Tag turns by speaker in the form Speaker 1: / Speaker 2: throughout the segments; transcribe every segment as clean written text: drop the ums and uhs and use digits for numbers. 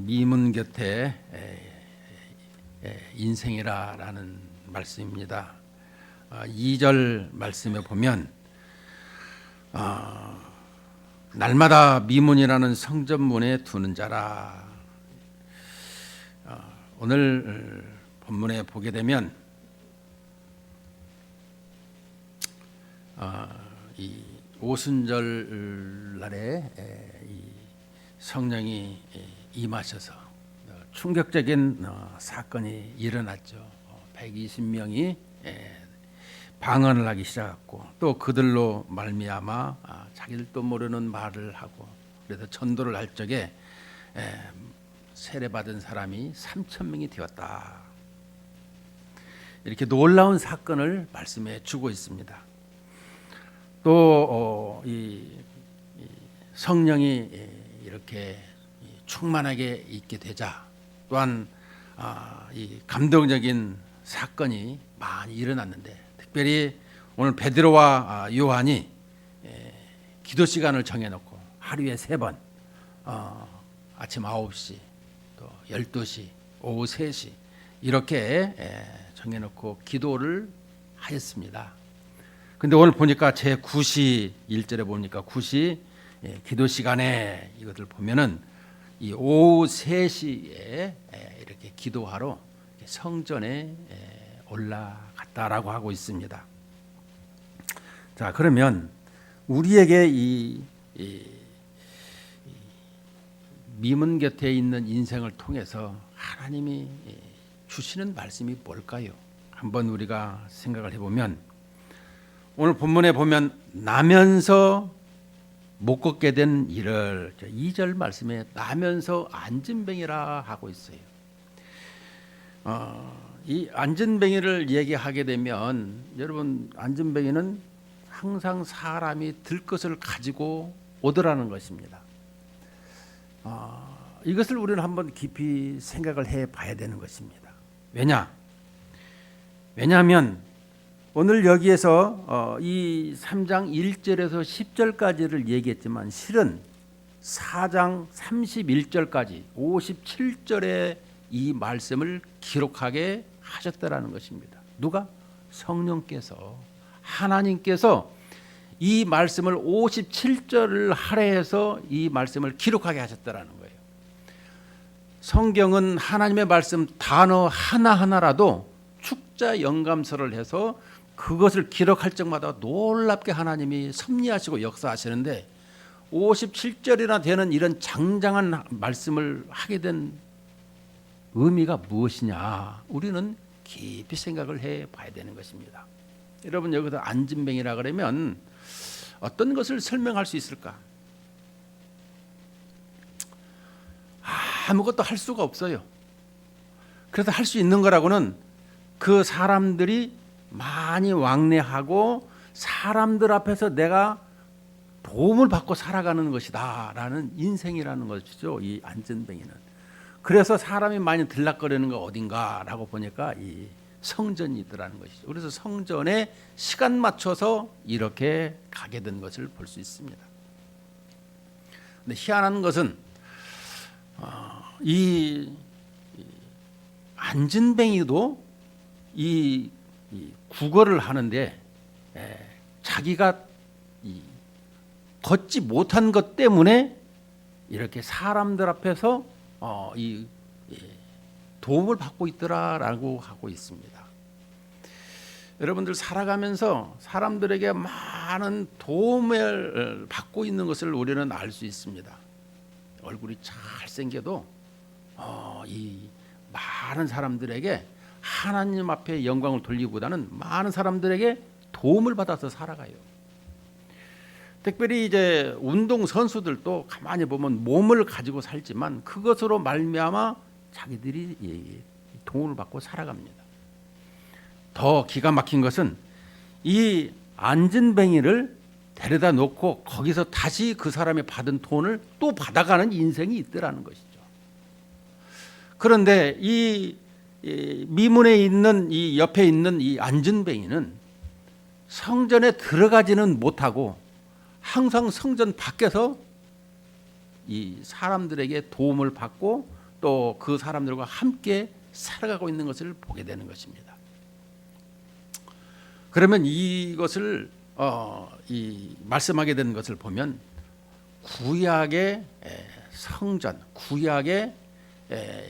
Speaker 1: 미문 곁에 인생이라라는 말씀입니다. 2절 말씀에 보면 날마다 미문이라는 성전문에 두는 자라. 오늘 본문에 보게 되면 이 오순절 날에 이 성령이 임하셔서 충격적인 사건이 일어났죠. 120명이 방언을 하기 시작했고 또 그들로 말미암아 자기들도 모르는 말을 하고 그래서 전도를 할 적에 세례받은 사람이 3,000명이 되었다. 이렇게 놀라운 사건을 말씀해 주고 있습니다. 또 이 성령이 이렇게 충만하게 있게 되자 또한 이 감동적인 사건이 많이 일어났는데 특별히 오늘 베드로와 요한이 기도 시간을 정해놓고 하루에 3번 아침 9시 또 12시 오후 3시 이렇게 정해놓고 기도를 하였습니다. 근데 오늘 보니까 제 9시 1절에 보니까 9시 기도 시간에 이것을 보면은 이 오후 3시에 이렇게 기도하러 성전에 올라갔다라고 하고 있습니다. 자, 그러면 우리에게 이 미문 곁에 있는 인생을 통해서 하나님이 주시는 말씀이 뭘까요? 한번 우리가 생각을 해보면 오늘 본문에 보면 나면서 못 걷게 된 일을 2절 말씀에 나면서 안진뱅이라 하고 있어요. 이 안진뱅이를 얘기하게 되면 여러분 안진뱅이는 항상 사람이 들 것을 가지고 오더라는 것입니다. 이것을 우리는 한번 깊이 생각을 해봐야 되는 것입니다. 왜냐하면 오늘 여기에서 이 3장 1절에서 10절까지를 얘기했지만 실은 4장 31절까지 57절에 이 말씀을 기록하게 하셨다라는 것입니다. 누가? 성령께서 하나님께서 이 말씀을 57절을 할애해서 이 말씀을 기록하게 하셨다라는 거예요. 성경은 하나님의 말씀 단어 하나하나라도 축자 영감서를 해서 그것을 기록할 적마다 놀랍게 하나님이 섭리하시고 역사하시는데 57절이나 되는 이런 장장한 말씀을 하게 된 의미가 무엇이냐 우리는 깊이 생각을 해봐야 되는 것입니다. 여러분 여기서 안진뱅이라 그러면 어떤 것을 설명할 수 있을까? 아무것도 할 수가 없어요. 그래서 할 수 있는 거라고는 그 사람들이 많이 왕래하고 사람들 앞에서 내가 도움을 받고 살아가는 것이다 라는 인생이라는 것이죠. 이 안진뱅이는. 그래서 사람이 많이 들락거리는 거 어딘가라고 보니까 이 성전이 있더라는 것이죠. 그래서 성전에 시간 맞춰서 이렇게 가게 된 것을 볼 수 있습니다. 근데 희한한 것은 이 안진뱅이도 이 국어를 하는데 자기가 걷지 못한 것 때문에 이렇게 사람들 앞에서 이 도움을 받고 있더라라고 하고 있습니다. 여러분들 살아가면서 사람들에게 많은 도움을 받고 있는 것을 우리는 알 수 있습니다. 얼굴이 잘생겨도 이 많은 사람들에게 하나님 앞에 영광을 돌리기보다는 많은 사람들에게 도움을 받아서 살아가요. 특별히 이제 운동 선수들도 가만히 보면 몸을 가지고 살지만 그것으로 말미암아 자기들이 도움을 받고 살아갑니다. 더 기가 막힌 것은 이 안진뱅이를 데려다 놓고 거기서 다시 그 사람이 받은 돈을 또 받아가는 인생이 있더라는 것이죠. 그런데 이 미문에 있는 이 옆에 있는 이 안진뱅이는 성전에 들어가지는 못하고 항상 성전 밖에서 이 사람들에게 도움을 받고 또 그 사람들과 함께 살아가고 있는 것을 보게 되는 것입니다. 그러면 이것을 이 말씀하게 되는 것을 보면 구약의 성전, 구약의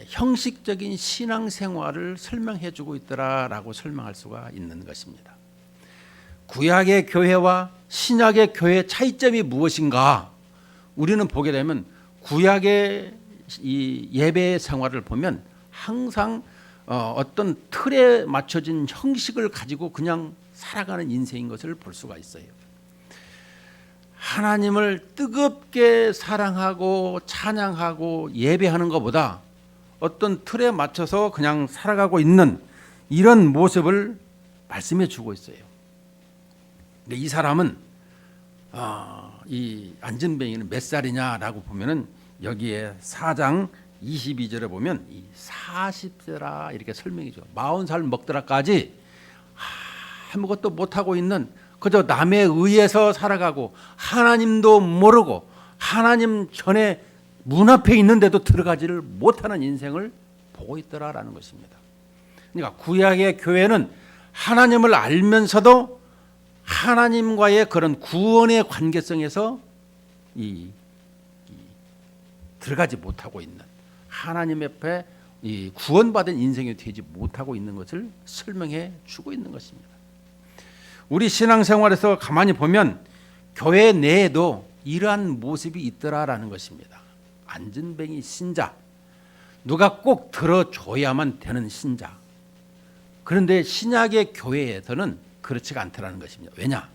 Speaker 1: 형식적인 신앙생활을 설명해주고 있더라라고 설명할 수가 있는 것입니다. 구약의 교회와 신약의 교회의 차이점이 무엇인가? 우리는 보게 되면 구약의 이 예배 생활을 보면 항상 어떤 틀에 맞춰진 형식을 가지고 그냥 살아가는 인생인 것을 볼 수가 있어요. 하나님을 뜨겁게 사랑하고 찬양하고 예배하는 것보다 어떤 틀에 맞춰서 그냥 살아가고 있는 이런 모습을 말씀해 주고 있어요. 근데 이 사람은 이 안진뱅이는 몇 살이냐라고 보면은 여기에 4장 22절에 보면 이 40세라 이렇게 설명해 줘. 40살 먹더라까지 아무것도 못하고 있는 그저 남에 의해서 살아가고 하나님도 모르고 하나님 전에 문 앞에 있는데도 들어가지를 못하는 인생을 보고 있더라라는 것입니다. 그러니까 구약의 교회는 하나님을 알면서도 하나님과의 그런 구원의 관계성에서 들어가지 못하고 있는 하나님 앞에 이 구원받은 인생이 되지 못하고 있는 것을 설명해 주고 있는 것입니다. 우리 신앙생활에서 가만히 보면 교회 내에도 이러한 모습이 있더라라는 것입니다. 안진뱅이 신자, 누가 꼭 들어줘야만 되는 신자. 그런데 신약의 교회에서는 그렇지가 않더라는 것입니다. 왜냐?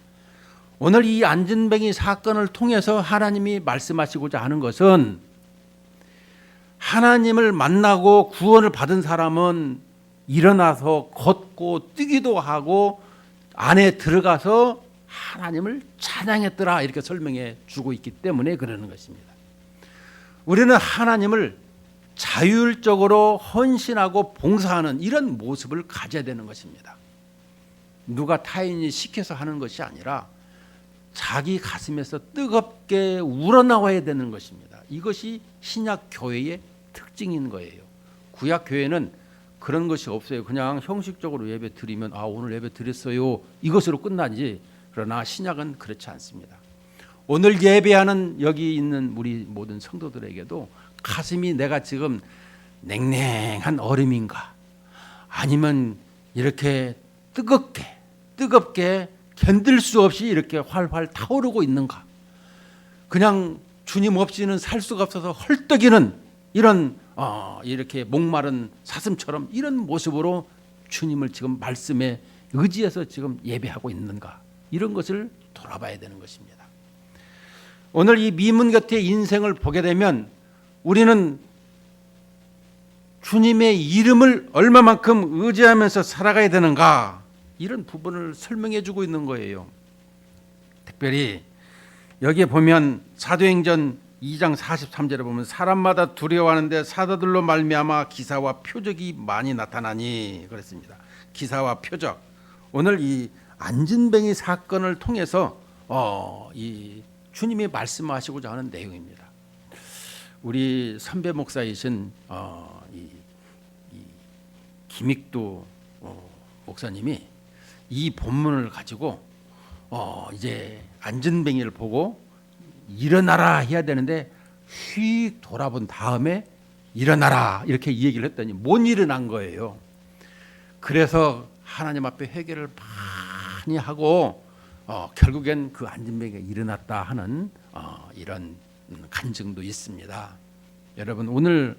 Speaker 1: 오늘 이 안진뱅이 사건을 통해서 하나님이 말씀하시고자 하는 것은 하나님을 만나고 구원을 받은 사람은 일어나서 걷고 뛰기도 하고 안에 들어가서 하나님을 찬양했더라 이렇게 설명해 주고 있기 때문에 그러는 것입니다. 우리는 하나님을 자율적으로 헌신하고 봉사하는 이런 모습을 가져야 되는 것입니다. 누가 타인이 시켜서 하는 것이 아니라 자기 가슴에서 뜨겁게 우러나와야 되는 것입니다. 이것이 신약 교회의 특징인 거예요. 구약 교회는 그런 것이 없어요. 그냥 형식적으로 예배 드리면 오늘 예배 드렸어요. 이것으로 끝나지. 그러나 신약은 그렇지 않습니다. 오늘 예배하는 여기 있는 우리 모든 성도들에게도 가슴이 내가 지금 냉랭한 얼음인가 아니면 이렇게 뜨겁게 견딜 수 없이 이렇게 활활 타오르고 있는가, 그냥 주님 없이는 살 수가 없어서 헐떡이는 이런 이렇게 목마른 사슴처럼 이런 모습으로 주님을 지금 말씀에 의지해서 지금 예배하고 있는가, 이런 것을 돌아봐야 되는 것입니다. 오늘 이 미문 곁의 인생을 보게 되면 우리는 주님의 이름을 얼마만큼 의지하면서 살아가야 되는가, 이런 부분을 설명해 주고 있는 거예요. 특별히 여기에 보면 사도행전 2장 43절에 보면 사람마다 두려워하는데 사도들로 말미암아 기사와 표적이 많이 나타나니 그랬습니다. 기사와 표적. 오늘 이 안진뱅이 사건을 통해서 이 주님이 말씀하시고자 하는 내용입니다. 우리 선배 목사이신 이 김익두 목사님이 이 본문을 가지고 이제 안진뱅이를 보고 일어나라 해야 되는데 휙 돌아본 다음에 일어나라 이렇게 얘기를 했더니 못 일어난 거예요. 그래서 하나님 앞에 회개를 많이 하고 결국엔 그 안진뱅이가 일어났다 하는 이런 간증도 있습니다. 여러분 오늘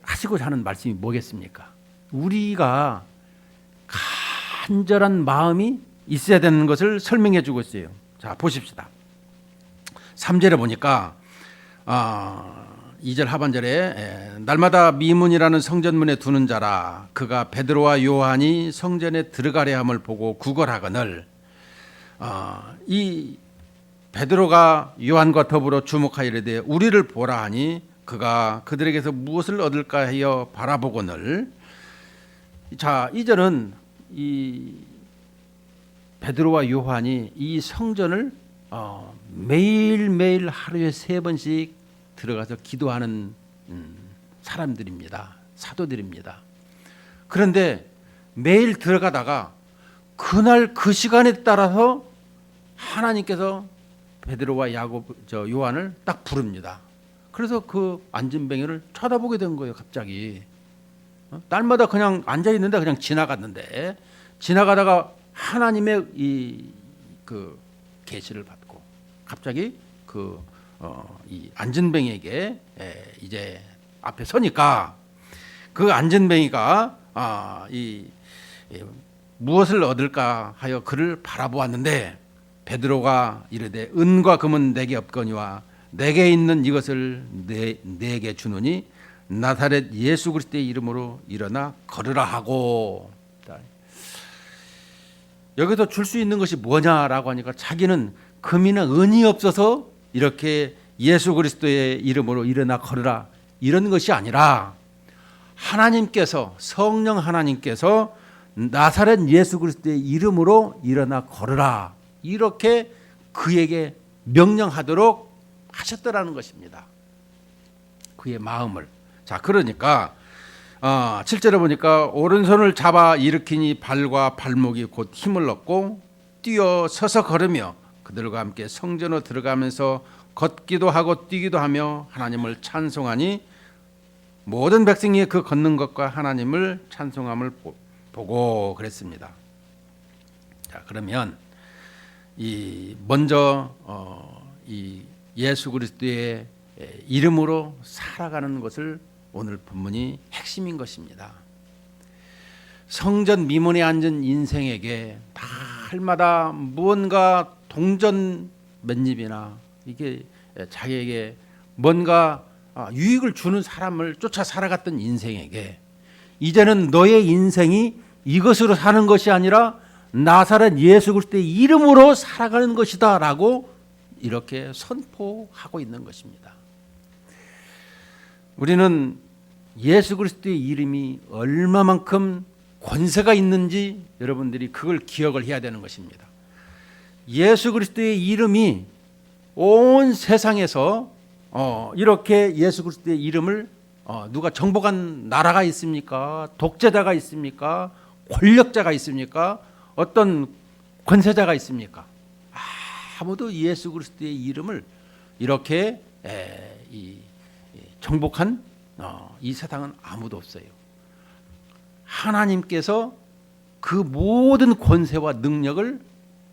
Speaker 1: 하시고자 하는 말씀이 뭐겠습니까? 우리가 간절한 마음이 있어야 되는 것을 설명해 주고 있어요. 자, 보십시다. 3절에 보니까 2절 하반절에 날마다 미문이라는 성전문에 두는 자라 그가 베드로와 요한이 성전에 들어가려 함을 보고 구걸하거늘, 이 베드로가 요한과 더불어 주목하여 이르되 우리를 보라 하니 그가 그들에게서 무엇을 얻을까 하여 바라보거늘. 자, 이절은 이 베드로와 요한이 이 성전을 매일매일 하루에 3번씩 들어가서 기도하는 사람들입니다. 사도들입니다. 그런데 매일 들어가다가 그날 그 시간에 따라서 하나님께서 베드로와 요한을 딱 부릅니다. 그래서 그 안진뱅이를 쳐다보게 된 거예요. 갑자기 날마다 그냥 앉아 있는데 그냥 지나갔는데 지나가다가 하나님의 그 계시를 받고 갑자기 이 안진뱅이에게 이제 앞에 서니까 그 안진뱅이가 무엇을 얻을까 하여 그를 바라보았는데 베드로가 이르되 은과 금은 내게 없거니와 내게 있는 이것을 내게 주노니 나사렛 예수 그리스도의 이름으로 일어나 걸으라 하고, 여기서 줄 수 있는 것이 뭐냐라고 하니까 자기는 금이나 은이 없어서 이렇게 예수 그리스도의 이름으로 일어나 걸으라 이런 것이 아니라 하나님께서 성령 하나님께서 나사렛 예수 그리스도의 이름으로 일어나 걸으라 이렇게 그에게 명령하도록 하셨더라는 것입니다. 그의 마음을. 자, 그러니까 7절에 보니까 오른손을 잡아 일으키니 발과 발목이 곧 힘을 얻고 뛰어 서서 걸으며 그들과 함께 성전으로 들어가면서 걷기도 하고 뛰기도 하며 하나님을 찬송하니 모든 백성이 그 걷는 것과 하나님을 찬송함을 보고 그랬습니다. 자, 그러면 먼저 이 예수 그리스도의 이름으로 살아가는 것을 오늘 본문이 핵심인 것입니다. 성전 미문에 앉은 인생에게 날마다 무언가 동전 몇 입이나 이게 자기에게 뭔가 유익을 주는 사람을 쫓아 살아갔던 인생에게 이제는 너의 인생이 이것으로 사는 것이 아니라 나사렛 예수 그리스도의 이름으로 살아가는 것이다라고 이렇게 선포하고 있는 것입니다. 우리는 예수 그리스도의 이름이 얼마만큼 권세가 있는지 여러분들이 그걸 기억을 해야 되는 것입니다. 예수 그리스도의 이름이 온 세상에서 이렇게 예수 그리스도의 이름을 누가 정복한 나라가 있습니까? 독재자가 있습니까? 권력자가 있습니까? 어떤 권세자가 있습니까? 아무도 예수 그리스도의 이름을 이렇게 정복한 이 세상은 아무도 없어요. 하나님께서 그 모든 권세와 능력을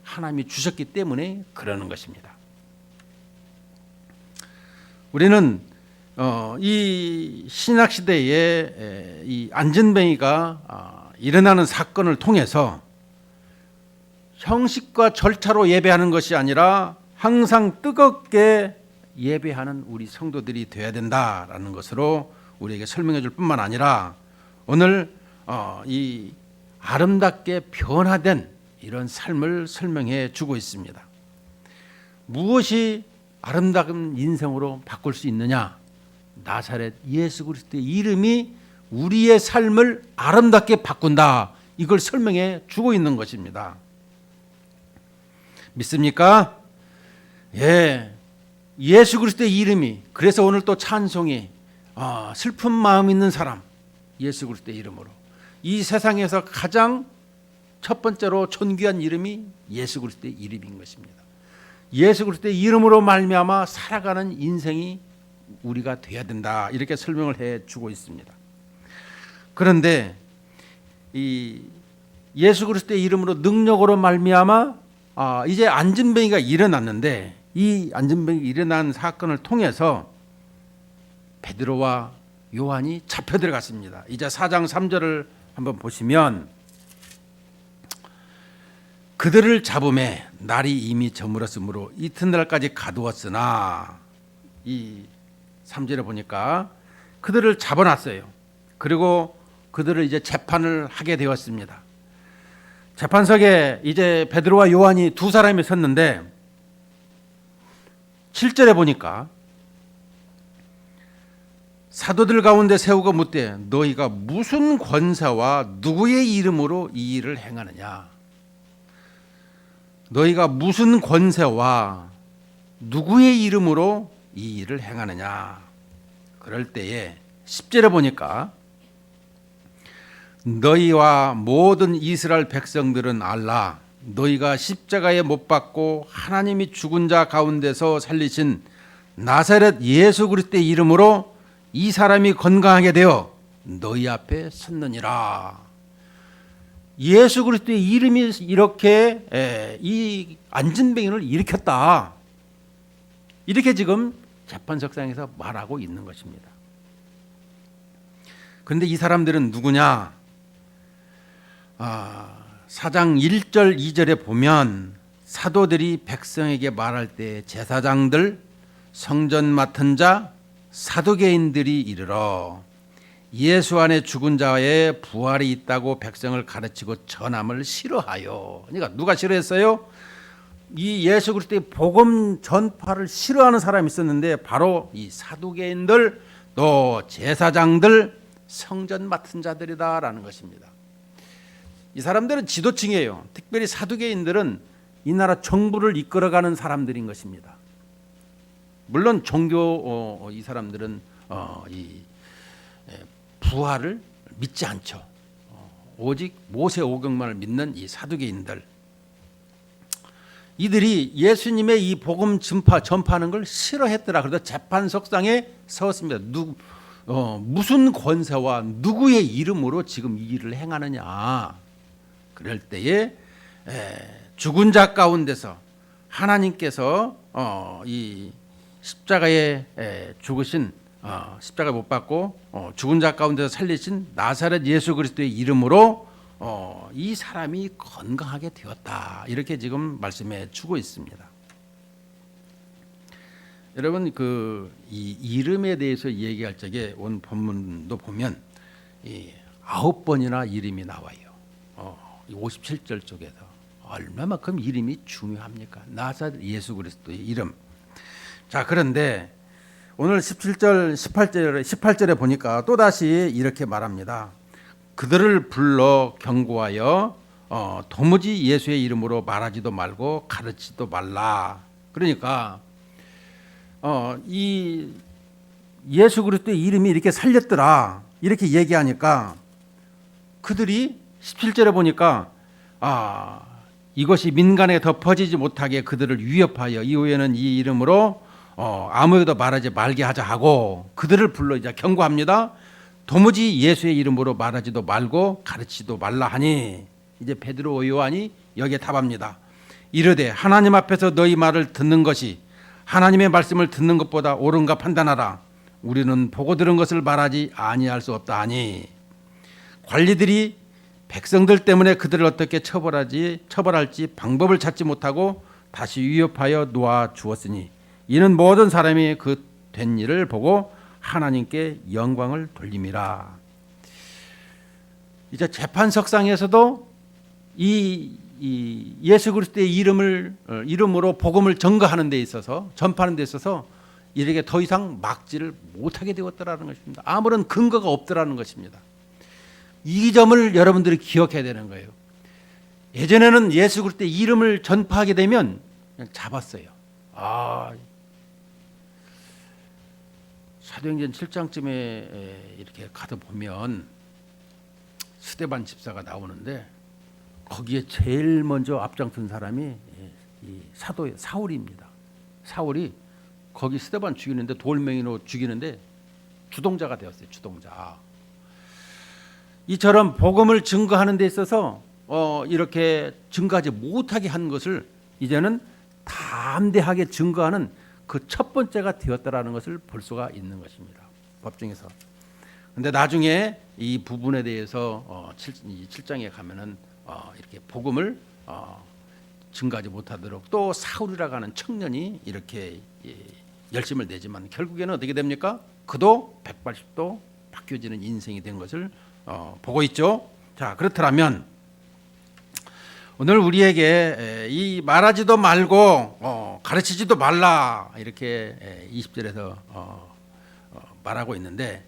Speaker 1: 하나님이 주셨기 때문에 그러는 것입니다. 우리는 이 신약 시대에 이 안진뱅이가 일어나는 사건을 통해서 형식과 절차로 예배하는 것이 아니라 항상 뜨겁게 예배하는 우리 성도들이 되어야 된다라는 것으로 우리에게 설명해 줄 뿐만 아니라 오늘 이 아름답게 변화된 이런 삶을 설명해 주고 있습니다. 무엇이 아름다운 인생으로 바꿀 수 있느냐? 나사렛 예수 그리스도의 이름이 우리의 삶을 아름답게 바꾼다. 이걸 설명해 주고 있는 것입니다. 믿습니까? 예. 예수 그리스도의 이름이, 그래서 오늘 또 찬송이 슬픈 마음 있는 사람 예수 그리스도의 이름으로, 이 세상에서 가장 첫 번째로 존귀한 이름이 예수 그리스도의 이름인 것입니다. 예수 그리스도의 이름으로 말미암아 살아가는 인생이 우리가 돼야 된다, 이렇게 설명을 해주고 있습니다. 그런데 이 예수 그리스도의 이름으로 능력으로 말미암아 이제 안진뱅이가 일어났는데, 이 안진뱅이 일어난 사건을 통해서 베드로와 요한이 잡혀 들어갔습니다. 이제 4장 3절을 한번 보시면, 그들을 잡음에 날이 이미 저물었으므로 이튿날까지 가두었으나, 이 3절에 보니까 그들을 잡아놨어요. 그리고 그들을 이제 재판을 하게 되었습니다. 재판석에 이제 베드로와 요한이 두 사람이 섰는데 7절에 보니까 사도들 가운데 세우고 묻되 너희가 무슨 권세와 누구의 이름으로 이 일을 행하느냐? 너희가 무슨 권세와 누구의 이름으로 이 일을 행하느냐. 그럴 때에 10절에 보니까 너희와 모든 이스라엘 백성들은 알라. 너희가 십자가에 못 박고 하나님이 죽은 자 가운데서 살리신 나사렛 예수 그리스도의 이름으로 이 사람이 건강하게 되어 너희 앞에 섰느니라. 예수 그리스도의 이름이 이렇게 이 안진뱅이를 일으켰다. 이렇게 지금 재판석상에서 말하고 있는 것입니다. 그런데 이 사람들은 누구냐? 4장 1절 2절에 보면 사도들이 백성에게 말할 때 제사장들, 성전 맡은 자, 사두개인들이 이르러 예수 안에 죽은 자의 부활이 있다고 백성을 가르치고 전함을 싫어하여. 그러니까 누가 싫어했어요? 이 예수 그리스도의 복음 전파를 싫어하는 사람이 있었는데 바로 이 사두개인들, 또 제사장들, 성전 맡은 자들이다라는 것입니다. 이 사람들은 지도층이에요. 특별히 사두개인들은 이 나라 정부를 이끌어가는 사람들인 것입니다. 물론 종교 이 사람들은 이 부활을 믿지 않죠. 오직 모세 오경만을 믿는 이 사두개인들, 이들이 예수님의 이 복음 전파하는 걸 싫어했더라. 그래서 재판석상에 서었습니다. 무슨 권세와 누구의 이름으로 지금 이 일을 행하느냐. 그럴 때에 죽은 자 가운데서 하나님께서 이 십자가에 죽으신 십자가 못 박고 죽은 자 가운데서 살리신 나사렛 예수 그리스도의 이름으로 이 사람이 건강하게 되었다. 이렇게 지금 말씀해 주고 있습니다. 여러분 이 이름에 대해서 얘기할 적에 온 본문도 보면 9번이나 이름이 나와요. 57절 쪽에서 얼마만큼 이름이 중요합니까? 나사렛 예수 그리스도의 이름. 자, 그런데 오늘 17절 18절에 보니까 또다시 이렇게 말합니다. 그들을 불러 경고하여 도무지 예수의 이름으로 말하지도 말고 가르치지도 말라. 그러니까 이 예수 그리스도의 이름이 이렇게 살렸더라 이렇게 얘기하니까 그들이 17절에 보니까 이것이 민간에 더 퍼지지 못하게 그들을 위협하여 이후에는 이 이름으로 아무에도 말하지 말게 하자 하고 그들을 불러 이제 경고합니다. 도무지 예수의 이름으로 말하지도 말고 가르치지도 말라 하니 이제 베드로 요한이 여기에 답합니다. 이르되 하나님 앞에서 너희 말을 듣는 것이 하나님의 말씀을 듣는 것보다 옳은가 판단하라. 우리는 보고 들은 것을 말하지 아니할 수 없다 하니 관리들이 백성들 때문에 그들을 어떻게 처벌할지 방법을 찾지 못하고 다시 위협하여 놓아 주었으니 이는 모든 사람이 그 된 일을 보고 하나님께 영광을 돌림이라. 이제 재판석상에서도 이 예수 그리스도의 이름으로 복음을 전가하는 데 있어서 전파하는 데 있어서 이렇게 더 이상 막지를 못하게 되었더라는 것입니다. 아무런 근거가 없더라는 것입니다. 이 점을 여러분들이 기억해야 되는 거예요. 예전에는 예수 그리스도의 이름을 전파하게 되면 그냥 잡았어요. 사도행전 7장쯤에 이렇게 가다 보면 스데반 집사가 나오는데 거기에 제일 먼저 앞장선 사람이 이 사도 사울입니다. 사울이 거기 스데반 죽이는데 돌멩이로 죽이는데 주동자가 되었어요. 주동자. 이처럼 복음을 증거하는 데 있어서 이렇게 증거하지 못하게 한 것을 이제는 담대하게 증거하는 그 첫 번째가 되었다라는 것을 볼 수가 있는 것입니다. 법정에서. 그런데 나중에 이 부분에 대해서 7장에 가면은 이렇게 복음을 증거하지 못하도록 또 사울이라고 하는 청년이 이렇게 열심을 내지만 결국에는 어떻게 됩니까? 그도 180도 바뀌어지는 인생이 된 것을 보고 있죠. 자, 그렇더라면 오늘 우리에게 이 말하지도 말고 가르치지도 말라 이렇게 20절에서 말하고 있는데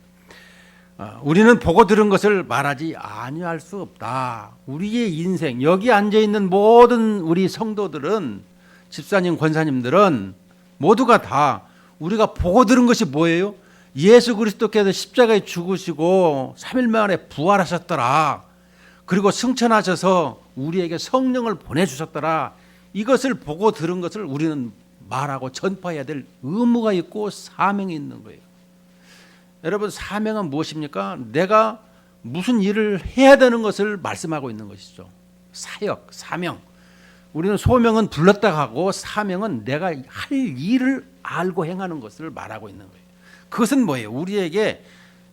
Speaker 1: 우리는 보고 들은 것을 말하지 아니할 수 없다. 우리의 인생, 여기 앉아 있는 모든 우리 성도들은, 집사님, 권사님들은 모두가 다 우리가 보고 들은 것이 뭐예요? 예수 그리스도께서 십자가에 죽으시고 3일 만에 부활하셨더라. 그리고 승천하셔서 우리에게 성령을 보내주셨더라. 이것을 보고 들은 것을 우리는 말하고 전파해야 될 의무가 있고 사명이 있는 거예요. 여러분, 사명은 무엇입니까? 내가 무슨 일을 해야 되는 것을 말씀하고 있는 것이죠. 사역, 사명. 우리는 소명은 불렀다 하고 사명은 내가 할 일을 알고 행하는 것을 말하고 있는 거예요. 그것은 뭐예요? 우리에게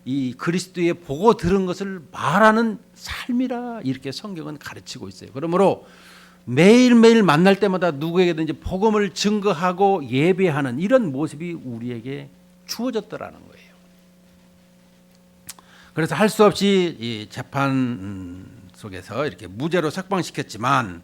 Speaker 1: 이 그리스도의 보고 들은 것을 말하는 삶이라 이렇게 성경은 가르치고 있어요. 그러므로 매일매일 만날 때마다 누구에게든지 복음을 증거하고 예배하는 이런 모습이 우리에게 주어졌더라는 거예요. 그래서 할 수 없이 이 재판 속에서 이렇게 무죄로 석방시켰지만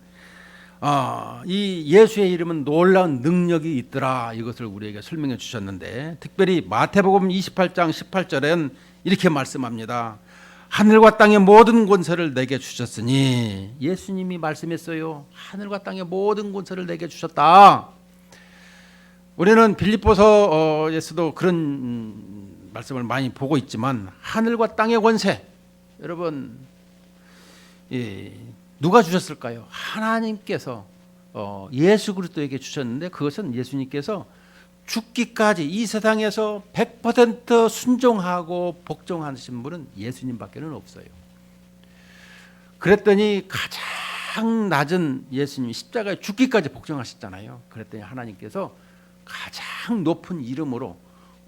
Speaker 1: 이 예수의 이름은 놀라운 능력이 있더라. 이것을 우리에게 설명해 주셨는데, 특별히 마태복음 28장 18절엔 이렇게 말씀합니다. 하늘과 땅의 모든 권세를 내게 주셨으니, 예수님이 말씀했어요. 하늘과 땅의 모든 권세를 내게 주셨다. 우리는 빌립보서에서도 그런 말씀을 많이 보고 있지만, 하늘과 땅의 권세, 여러분, 누가 주셨을까요? 하나님께서 예수 그리스도에게 주셨는데, 그것은 예수님께서 죽기까지 이 세상에서 100% 순종하고 복종하신 분은 예수님밖에는 없어요. 그랬더니 가장 낮은 예수님이 십자가에 죽기까지 복종하셨잖아요. 그랬더니 하나님께서 가장 높은 이름으로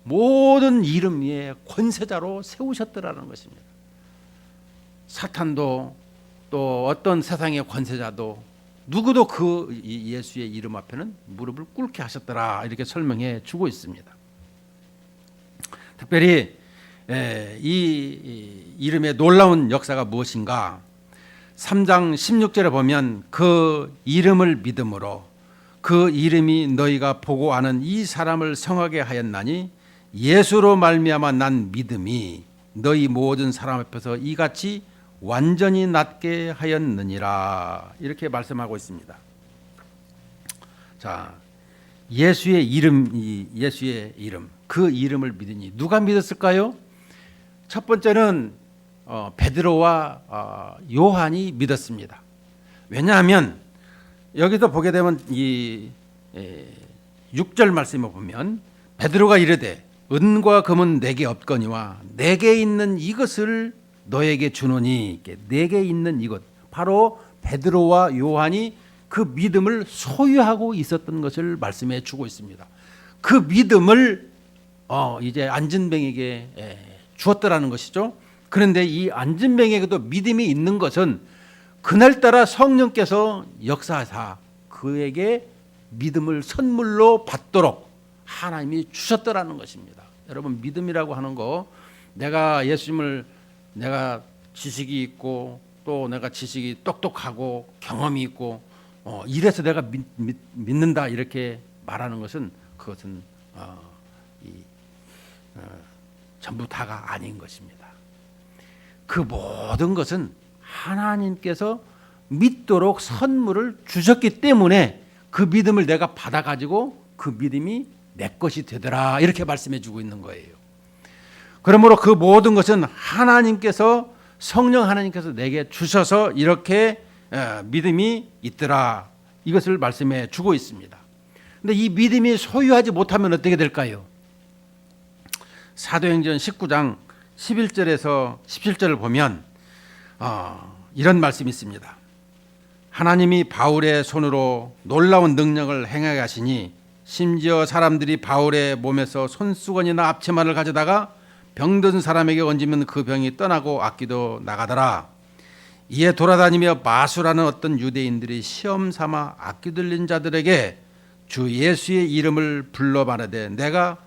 Speaker 1: 모든 이름 위에 권세자로 세우셨더라는 것입니다. 사탄도 또 어떤 세상의 권세자도 누구도 그 예수의 이름 앞에는 무릎을 꿇게 하셨더라. 이렇게 설명해 주고 있습니다. 특별히 이 이름의 놀라운 역사가 무엇인가? 3장 16절에 보면 그 이름을 믿음으로 그 이름이 너희가 보고 아는 이 사람을 성하게 하였나니 예수로 말미암아 난 믿음이 너희 모든 사람 앞에서 이같이 완전히 낫게 하였느니라. 이렇게 말씀하고 있습니다. 자, 예수의 이름, 그 이름을 믿으니 누가 믿었을까요? 첫 번째는 베드로와 요한이 믿었습니다. 왜냐하면 여기서 보게 되면 이 6절 말씀을 보면 베드로가 이르되 은과 금은 내게 없거니와 내게 있는 이것을 너에게 주노니, 내게 있는 이것, 바로 베드로와 요한이 그 믿음을 소유하고 있었던 것을 말씀해 주고 있습니다. 그 믿음을 이제 안진뱅에게 주었더라는 것이죠. 그런데 이 안진뱅에게도 믿음이 있는 것은 그날따라 성령께서 역사하사 그에게 믿음을 선물로 받도록 하나님이 주셨더라는 것입니다. 여러분, 믿음이라고 하는 거, 내가 지식이 있고 또 내가 지식이 똑똑하고 경험이 있고 이래서 내가 믿는다 이렇게 말하는 것은, 그것은 전부 다가 아닌 것입니다. 그 모든 것은 하나님께서 믿도록 선물을 주셨기 때문에 그 믿음을 내가 받아가지고 그 믿음이 내 것이 되더라, 이렇게 말씀해 주고 있는 거예요. 그러므로 그 모든 것은 성령 하나님께서 내게 주셔서 이렇게 믿음이 있더라, 이것을 말씀해 주고 있습니다. 그런데 이 믿음이 소유하지 못하면 어떻게 될까요? 사도행전 19장 11절에서 17절을 보면 이런 말씀이 있습니다. 하나님이 바울의 손으로 놀라운 능력을 행하게 하시니 심지어 사람들이 바울의 몸에서 손수건이나 앞치마를 가져다가 병든 사람에게 얹으면 그 병이 떠나고 악기도 나가더라. 이에 돌아다니며 마술하는 어떤 유대인들이 시험 삼아 악기 들린 자들에게 주 예수의 이름을 불러 말하되 내가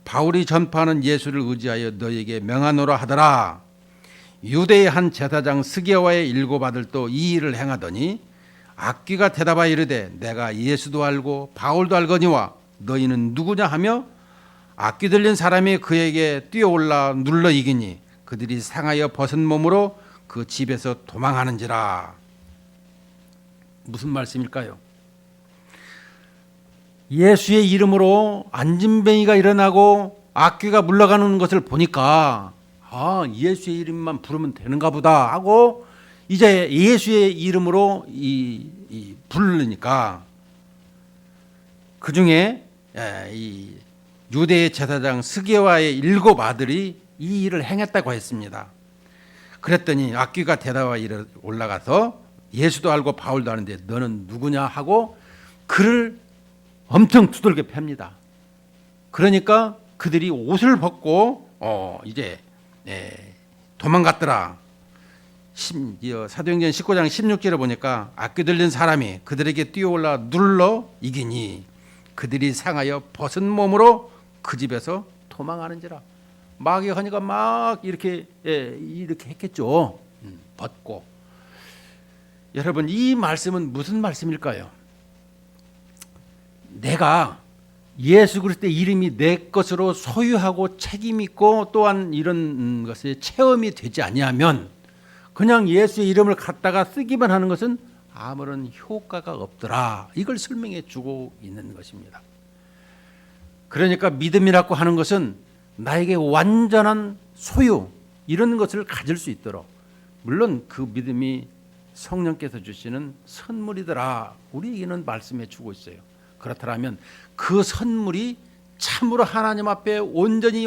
Speaker 1: 바울이 전파하는 예수를 의지하여 너희에게 명하노라 하더라. 유대의 한 제사장 스게와의 7 아들도 이 일을 행하더니 악기가 대답하여 이르되 내가 예수도 알고 바울도 알거니와 너희는 누구냐 하며 악기 들린 사람이 그에게 뛰어올라 눌러 이기니 그들이 상하여 벗은 몸으로 그 집에서 도망하는지라. 무슨 말씀일까요? 예수의 이름으로 안진뱅이가 일어나고 악귀가 물러가는 것을 보니까 예수의 이름만 부르면 되는가 보다 하고 이제 예수의 이름으로 부르니까 그 중에 이 유대의 제사장 스게와의 7 아들이 이 일을 행했다고 했습니다. 그랬더니 악귀가 대답하여 올라가서 예수도 알고 바울도 아는데 너는 누구냐 하고 그를 엄청 두들겨 팹니다. 그러니까 그들이 옷을 벗고 이제 도망갔더라. 사도행전 19장 16절에 보니까 악귀 들린 사람이 그들에게 뛰어올라 눌러 이기니 그들이 상하여 벗은 몸으로 그 집에서 도망하는지라. 마귀가 하니까 막 이렇게 했겠죠. 벗고. 여러분, 이 말씀은 무슨 말씀일까요? 내가 예수 그리스도의 이름이 내 것으로 소유하고 책임 있고 또한 이런 것에 체험이 되지 아니하면 그냥 예수의 이름을 갖다가 쓰기만 하는 것은 아무런 효과가 없더라. 이걸 설명해 주고 있는 것입니다. 그러니까 믿음이라고 하는 것은 나에게 완전한 소유 이런 것을 가질 수 있도록, 물론 그 믿음이 성령께서 주시는 선물이더라. 우리에게는 말씀해 주고 있어요. 그렇다면 그 선물이 참으로 하나님 앞에 온전히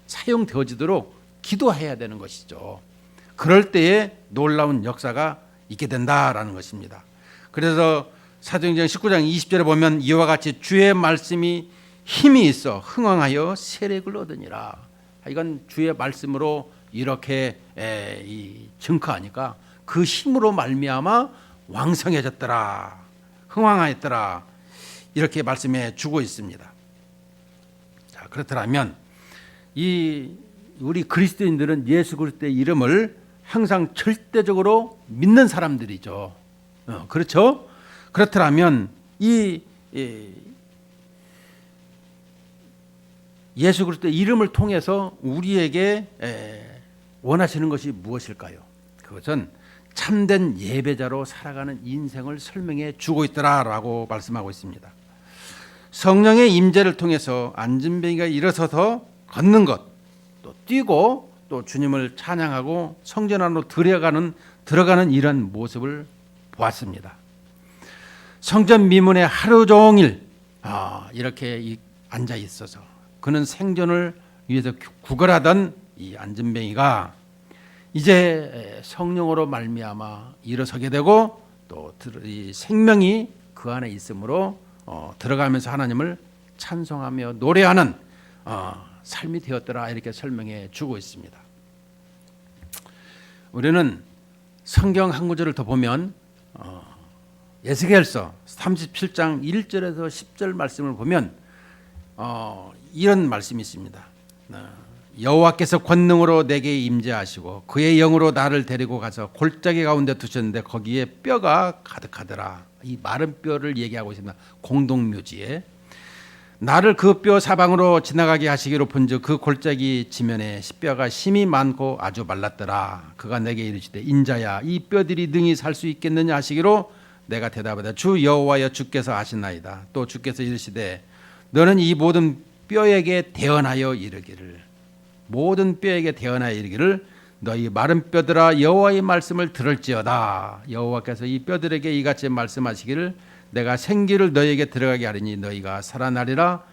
Speaker 1: 사용되어지도록 기도해야 되는 것이죠. 그럴 때에 놀라운 역사가 있게 된다라는 것입니다. 그래서 사도행전 19장 20절에 보면 이와 같이 주의 말씀이 힘이 있어 흥왕하여 세력을 얻으니라. 이건 주의 말씀으로 이렇게 증거하니까 그 힘으로 말미암아 왕성해졌더라, 흥왕하였더라, 이렇게 말씀해 주고 있습니다. 자, 그렇다면 우리 그리스도인들은 예수 그리스도의 이름을 항상 절대적으로 믿는 사람들이죠. 그렇죠? 그렇다면 예수 그리스도의 이름을 통해서 우리에게 원하시는 것이 무엇일까요? 그것은 참된 예배자로 살아가는 인생을 설명해 주고 있더라라고 말씀하고 있습니다. 성령의 임재를 통해서 안진뱅이가 일어서서 걷는 것, 또 뛰고 또 주님을 찬양하고 성전 안으로 들어가는 이런 모습을 보았습니다. 성전 미문에 하루 종일 이렇게 앉아 있어서 그는 생존을 위해서 구걸하던 이 안진뱅이가 이제 성령으로 말미암아 일어서게 되고 또 이 생명이 그 안에 있으므로 들어가면서 하나님을 찬송하며 노래하는 삶이 되었더라, 이렇게 설명해 주고 있습니다. 우리는 성경 한 구절을 더 보면 에스겔서 37장 1절에서 10절 말씀을 보면 이런 말씀이 있습니다. 여호와께서 권능으로 내게 임재하시고 그의 영으로 나를 데리고 가서 골짜기 가운데 두셨는데 거기에 뼈가 가득하더라. 이 마른 뼈를 얘기하고 있습니다. 공동묘지에 나를 그 뼈 사방으로 지나가게 하시기로 본즉 그 골짜기 지면에 뼈가 심이 많고 아주 말랐더라. 그가 내게 이르시되 인자야 이 뼈들이 능히 살 수 있겠느냐 하시기로 내가 대답하되 주 여호와여 주께서 하시나이다. 또 주께서 이르시되 너는 이 모든 뼈에게 대언하여 이르기를, 모든 뼈에게 대언하여 이르기를 너희 마른 뼈들아 여호와의 말씀을 들을지어다. 여호와께서 이 뼈들에게 이같이 말씀하시기를 내가 생기를 너희에게 들어가게 하리니 너희가 살아나리라.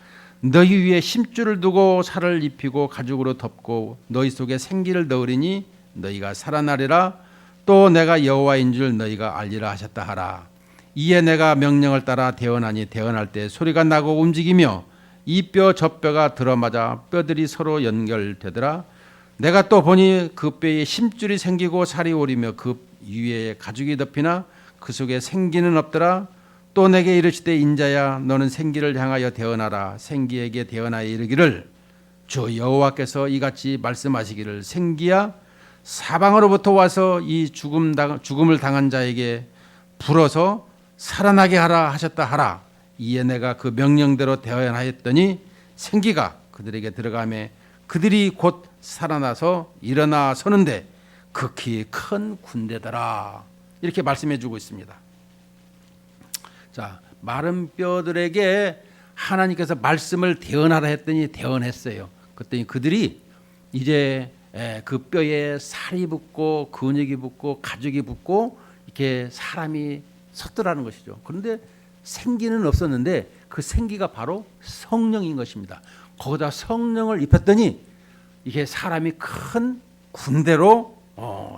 Speaker 1: 너희 위에 심줄을 두고 살을 입히고 가죽으로 덮고 너희 속에 생기를 넣으리니 너희가 살아나리라. 또 내가 여호와인 줄 너희가 알리라 하셨다 하라. 이에 내가 명령을 따라 대언하니 대언할 때 소리가 나고 움직이며 이 뼈 저 뼈가 들어맞아 뼈들이 서로 연결되더라. 내가 또 보니 그 뼈에 심줄이 생기고 살이 오리며 그 위에 가죽이 덮이나 그 속에 생기는 없더라. 또 내게 이르시되 인자야 너는 생기를 향하여 대언하라. 생기에게 대언하여 이르기를 주 여호와께서 이같이 말씀하시기를 생기야 사방으로부터 와서 이 죽음을 당한 자에게 불어서 살아나게 하라 하셨다 하라. 이에 내가 그 명령대로 대언하였더니 생기가 그들에게 들어가매 그들이 곧 살아나서 일어나 서는데 극히 큰 군대더라. 이렇게 말씀해 주고 있습니다. 자, 마른 뼈들에게 하나님께서 말씀을 대언하라 했더니 대언했어요. 그랬더니 그들이 이제 그 뼈에 살이 붙고 근육이 붙고 가죽이 붙고 이렇게 사람이 섰더라는 것이죠. 그런데 생기는 없었는데 그 생기가 바로 성령인 것입니다. 거기다 성령을 입혔더니 이게 사람이 큰 군대로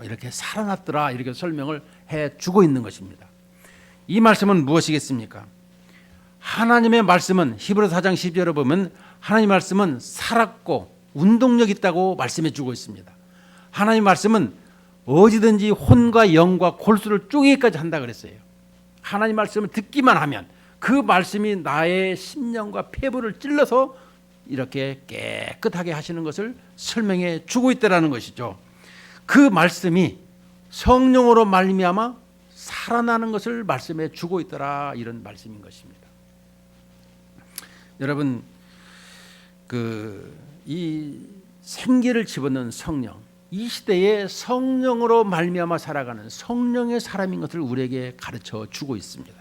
Speaker 1: 이렇게 살아났더라. 이렇게 설명을 해주고 있는 것입니다. 이 말씀은 무엇이겠습니까? 하나님의 말씀은 히브리서 4장 12절에 보면 하나님의 말씀은 살았고 운동력 있다고 말씀해 주고 있습니다. 하나님의 말씀은 어디든지 혼과 영과 골수를 쪼개기까지 한다 그랬어요. 하나님 말씀을 듣기만 하면 그 말씀이 나의 심령과 폐부를 찔러서 이렇게 깨끗하게 하시는 것을 설명해 주고 있다라는 것이죠. 그 말씀이 성령으로 말미암아 살아나는 것을 말씀해 주고 있더라, 이런 말씀인 것입니다. 여러분, 이 생기를 집어넣은 성령, 이 시대에 성령으로 말미암아 살아가는 성령의 사람인 것을 우리에게 가르쳐 주고 있습니다.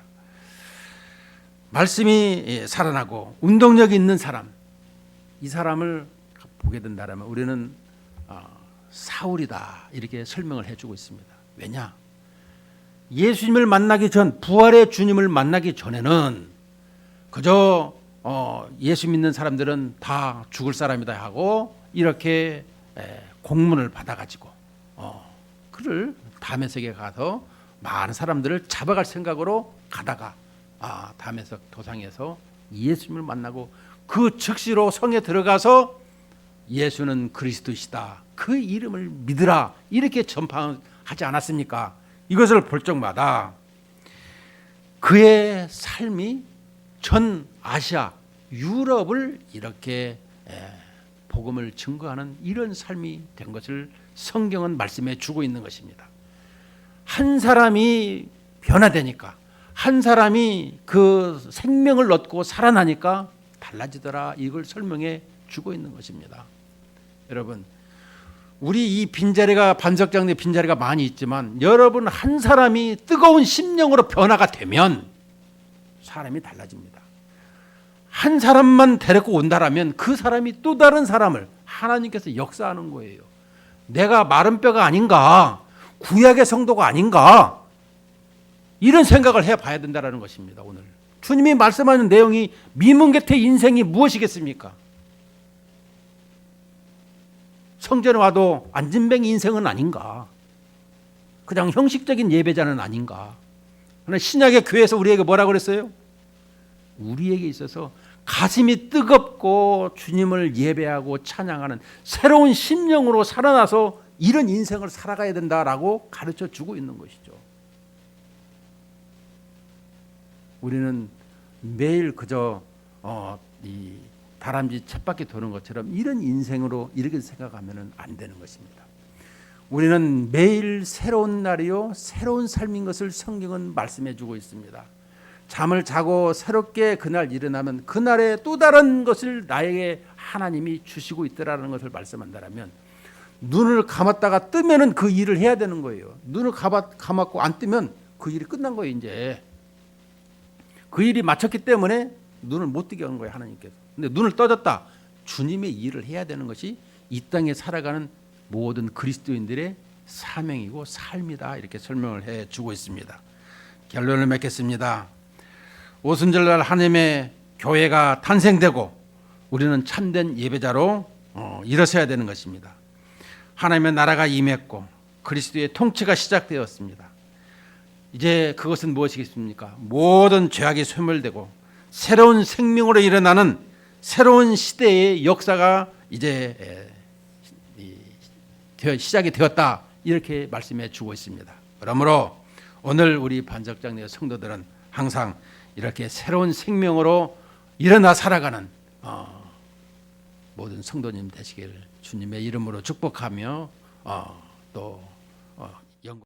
Speaker 1: 말씀이 살아나고 운동력이 있는 사람, 이 사람을 보게 된다면 우리는 사울이다, 이렇게 설명을 해주고 있습니다. 왜냐? 예수님을 만나기 전, 부활의 주님을 만나기 전에는 그저 예수 믿는 사람들은 다 죽을 사람이다 하고 이렇게 공문을 받아가지고 그를 다메섹에 가서 많은 사람들을 잡아갈 생각으로 가다가 다메섹 도상에서 예수님을 만나고 그 즉시로 성에 들어가서 예수는 그리스도시다, 그 이름을 믿으라, 이렇게 전파하지 않았습니까? 이것을 볼 적마다 그의 삶이 전 아시아, 유럽을 이렇게 복음을 증거하는 이런 삶이 된 것을 성경은 말씀해 주고 있는 것입니다. 한 사람이 변화되니까, 한 사람이 그 생명을 얻고 살아나니까 달라지더라, 이걸 설명해 주고 있는 것입니다. 여러분, 우리 이 빈자리가, 반석장내 빈자리가 많이 있지만 여러분 한 사람이 뜨거운 심령으로 변화가 되면 사람이 달라집니다. 한 사람만 데리고 온다라면 그 사람이 또 다른 사람을 하나님께서 역사하는 거예요. 내가 마른 뼈가 아닌가, 구약의 성도가 아닌가, 이런 생각을 해봐야 된다는 것입니다. 오늘 주님이 말씀하는 내용이 미문계태 인생이 무엇이겠습니까? 성전에 와도 안진뱅이 인생은 아닌가, 그냥 형식적인 예배자는 아닌가. 그러나 신약의 교회에서 우리에게 뭐라고 그랬어요? 우리에게 있어서 가슴이 뜨겁고 주님을 예배하고 찬양하는 새로운 심령으로 살아나서 이런 인생을 살아가야 된다라고 가르쳐 주고 있는 것이죠. 우리는 매일 그저 이 다람쥐 쳇바퀴 도는 것처럼 이런 인생으로 이렇게 생각하면 안 되는 것입니다. 우리는 매일 새로운 날이요 새로운 삶인 것을 성경은 말씀해 주고 있습니다. 잠을 자고 새롭게 그날 일어나면 그날에 또 다른 것을 나에게 하나님이 주시고 있더라는 것을 말씀한다면, 눈을 감았다가 뜨면은 그 일을 해야 되는 거예요. 눈을 감았고 안 뜨면 그 일이 끝난 거예요. 이제 그 일이 마쳤기 때문에 눈을 못 뜨게 하는 거예요, 하나님께서. 근데 눈을 떠졌다, 주님의 일을 해야 되는 것이 이 땅에 살아가는 모든 그리스도인들의 사명이고 삶이다, 이렇게 설명을 해주고 있습니다. 결론을 맺겠습니다. 오순절날 하나님의 교회가 탄생되고 우리는 참된 예배자로 일어서야 되는 것입니다. 하나님의 나라가 임했고 그리스도의 통치가 시작되었습니다. 이제 그것은 무엇이겠습니까? 모든 죄악이 소멸되고 새로운 생명으로 일어나는 새로운 시대의 역사가 이제 시작이 되었다, 이렇게 말씀해 주고 있습니다. 그러므로 오늘 우리 반석장내 성도들은 항상 이렇게 새로운 생명으로 일어나 살아가는 모든 성도님 되시기를 주님의 이름으로 축복하며 또